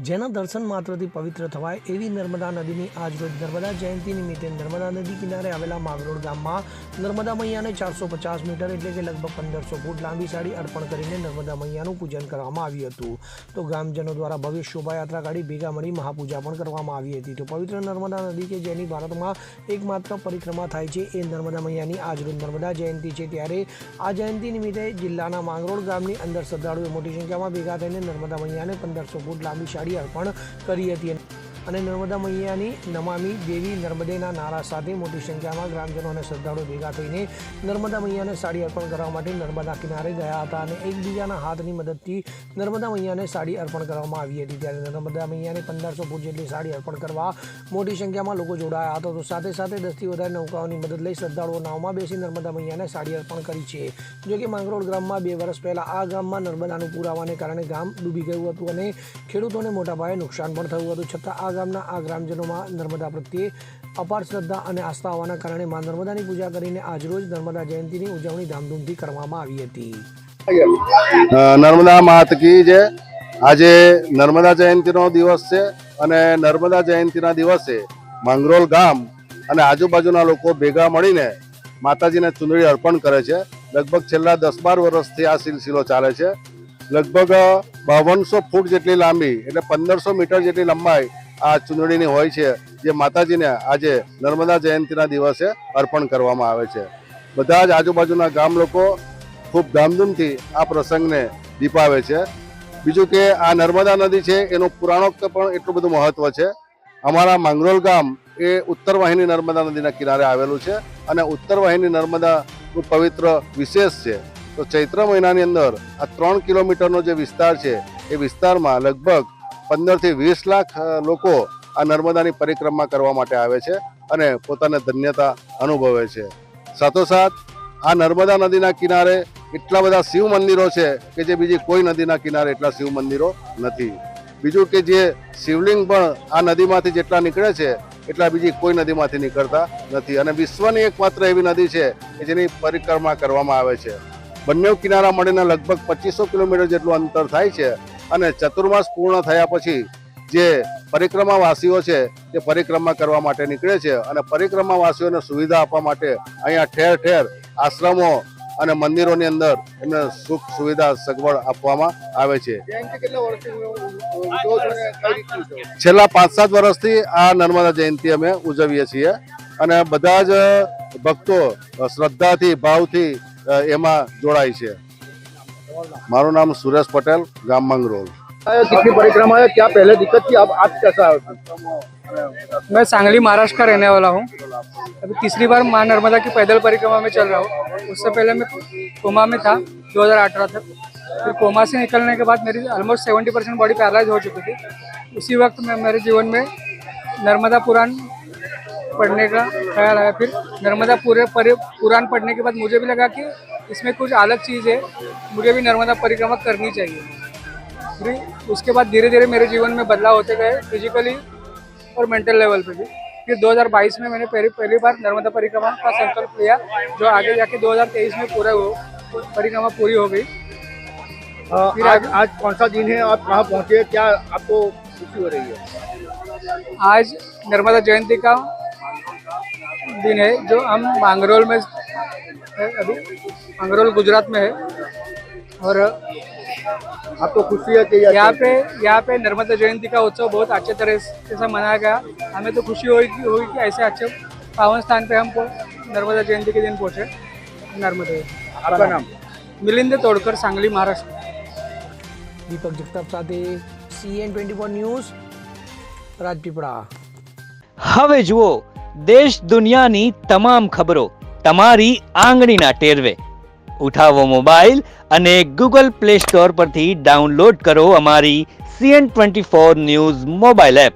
જેના દર્શન માત્રથી પવિત્ર થવાય એવી નર્મદા નદીની આજરોજ નર્મદા જયંતિ નિમિત્તે નર્મદા નદી કિનારે આવેલા માંગરોળ ગામમાં નર્મદા મૈયાને 450 મીટર એટલે કે લગભગ 1500 ફૂટ લાંબી સાડી અર્પણ કરીને નર્મદા મૈયાનું પૂજન કરવામાં આવ્યું હતું. તો ગ્રામજનો દ્વારા ભવ્ય શોભાયાત્રા કાઢી ભેગા મળી મહાપૂજા પણ કરવામાં આવી હતી. તો પવિત્ર નર્મદા નદી કે જેની ભારતમાં એકમાત્ર પરિક્રમા થાય છે એ નર્મદા મૈયાની આજરોજ નર્મદા જયંતિ છે. ત્યારે આ જયંતિ નિમિત્તે જિલ્લાના માંગરોળ ગામની અંદર શ્રદ્ધાળુઓ મોટી સંખ્યામાં ભેગા થઈને નર્મદા મૈયાને 1500 ફૂટ લાંબી સાડી અર્પણ કરી હતી અને નર્મદા મૈયાની નમામી દેવી નર્મદેના નારા સાથે મોટી સંખ્યામાં ગ્રામજનો અને શ્રદ્ધાળુઓ ભેગા થઈને નર્મદા મૈયાને સાડી અર્પણ કરવા માટે નર્મદા કિનારે ગયા હતા અને એકબીજાના હાથની મદદથી નર્મદા મૈયાને સાડી અર્પણ કરવામાં આવી હતી. ત્યારે નર્મદા મૈયાને 1500 ફૂટ જેટલી સાડી અર્પણ કરવા મોટી સંખ્યામાં લોકો જોડાયા હતા. તો સાથે સાથે 10થી વધારે નૌકાઓની મદદ લઈ શ્રદ્ધાળુઓ નાવમાં બેસી નર્મદા મૈયાને સાડી અર્પણ કરી છે. જોકે માંગરોળ ગામમાં 2 વર્ષ પહેલા આ ગામમાં નર્મદાનું પૂર આવવાને કારણે ગામ ડૂબી ગયું હતું અને ખેડૂતોને મોટા પાયે નુકસાન પણ થયું હતું. છતાં આ ગામના આ ગ્રામજનોમાં નર્મદા પ્રત્યે અપાર શ્રદ્ધા અને આસ્થા હોવાના કારણે મા નર્મદાની પૂજા કરીને આજરોજ નર્મદા જયંતિની ઉજવણી ધામધૂમથી કરવામાં આવી હતી. નર્મદા માત કી જય. આજે નર્મદા જયંતિનો દિવસ છે અને નર્મદા જયંતિના દિવસે માંગરોળ ગામ અને આજુબાજુના લોકો ભેગા મળીને માતાજીને ચુંદડી અર્પણ કરે છે. લગભગ છેલ્લા 10-12 વર્ષથી આ સિલસિલો ચાલે છે. લગભગ 5200 ફૂટ જેટલી લાંબી એટલે 1500 મીટર જેટલી લંબાઈ આ ચુંદડીની હોય છે, જે માતાજીને આજે નર્મદા જયંતિના દિવસે અર્પણ કરવામાં આવે છે. બધા જ આજુબાજુના ગામ લોકો ખૂબ ધામધૂમથી આ પ્રસંગને દીપાવે છે. બીજું કે આ નર્મદા નદી છે એનું પુરાણોક્ત પણ એટલું બધું મહત્વ છે. અમારા માંગરોળ ગામ એ ઉત્તર વાહિની નર્મદા નદીના કિનારે આવેલું છે અને ઉત્તર વાહિની નર્મદાનું પવિત્ર વિશેષ છે. તો ચૈત્ર મહિનાની અંદર આ 3 કિલોમીટરનો જે વિસ્તાર છે એ વિસ્તારમાં લગભગ 15 થી 20 લાખ લોકો આ નર્મદાની પરિક્રમા કરવા માટે આવે છે અને પોતાને ધન્યતા અનુભવે છે. સાથોસાથ આ નર્મદા નદીના કિનારે એટલા બધા શિવ મંદિરો છે કે જે બીજી કોઈ નદીના કિનારે એટલા શિવ મંદિરો નથી. બીજું કે જે શિવલિંગ પણ આ નદીમાંથી જેટલા નીકળે છે એટલા બીજી કોઈ નદીમાંથી નીકળતા નથી અને વિશ્વની એકમાત્ર એવી નદી છે કે જેની પરિક્રમા કરવામાં આવે છે. બંને કિનારા મળીને લગભગ 2500 કિલોમીટર જેટલું અંતર થાય છે અને ચતુર્માસ પૂર્ણ થયા પછી જે પરિક્રમાવાસીઓ છે તે પરિક્રમા કરવા માટે નીકળે છે અને પરિક્રમાવાસીઓને સુવિધા આપવા માટે અહીંયા ઠેર ઠેર આશ્રમો અને મંદિરોની અંદર એમને સુખ સુવિધા સગવડ આપવામાં આવે છે. છેલ્લા 5-7 વર્ષથી આ નર્મદા જયંતિ અમે ઉજવીએ છીએ અને બધા જ ભક્તો શ્રદ્ધાથી ભાવથી એમાં જોડાય છે. મારું નામ સુરેશ પટેલ, ગામ માંગરોળ. कितनी परिक्रमा है, क्या पहले दिक्कत थी, अब आज कैसा है? मैं सांगली महाराष्ट्र का रहने वाला हूँ. अभी तीसरी बार माँ नर्मदा की पैदल परिक्रमा में चल रहा हूँ. उससे पहले मैं कोमा में था 2018 तक. फिर कोमा से निकलने के बाद मेरी ऑलमोस्ट 70% बॉडी पैरालाइज हो चुकी थी. उसी वक्त में मेरे जीवन में नर्मदा पुराण पढ़ने का ख्याल आया. फिर नर्मदा पुराण पढ़ने के बाद मुझे भी लगा कि इसमें कुछ अलग चीज़ है, मुझे भी नर्मदा परिक्रमा करनी चाहिए. फिर उसके बाद धीरे धीरे मेरे जीवन में बदलाव होते गए, फिजिकली और मेंटल लेवल पे भी. फिर 2022 में मैंने पहली बार नर्मदा परिक्रमा का संकल्प लिया, जो आगे जाके 2023 में पूरा परिक्रमा पूरी हो गई. फिर आज कौन सा दिन है, आप कहाँ पहुँचे, क्या आपको खुशी हो रही है? आज नर्मदा जयंती का दिन है, जो हम मांगरोल में है. अभी मांगरोल गुजरात में है और आपको खुशी है कि यहाँ पे नर्मदा जयंती का उत्सव बहुत अच्छे तरह से मनाया गया. हमें तो खुशी हुई कि ऐसे अच्छे पावन स्थान पे हम नर्मदा जयंती के दिन पहुँचे. नर्मदा. आपका नाम? मिलिंद तोड़कर, सांगली महाराष्ट्र. દીપક જગતાપ સાથે CN24 ન્યૂઝ, રાજપીપળા. હવે જુઓ દેશ દુનિયાની તમામ ખબરો તમારી આંગળીના ટેરવે. ઉઠાવો મોબાઈલ અને ગૂગલ પ્લે સ્ટોર પરથી ડાઉનલોડ કરો અમારી CN24 ન્યૂઝ મોબાઈલ એપ.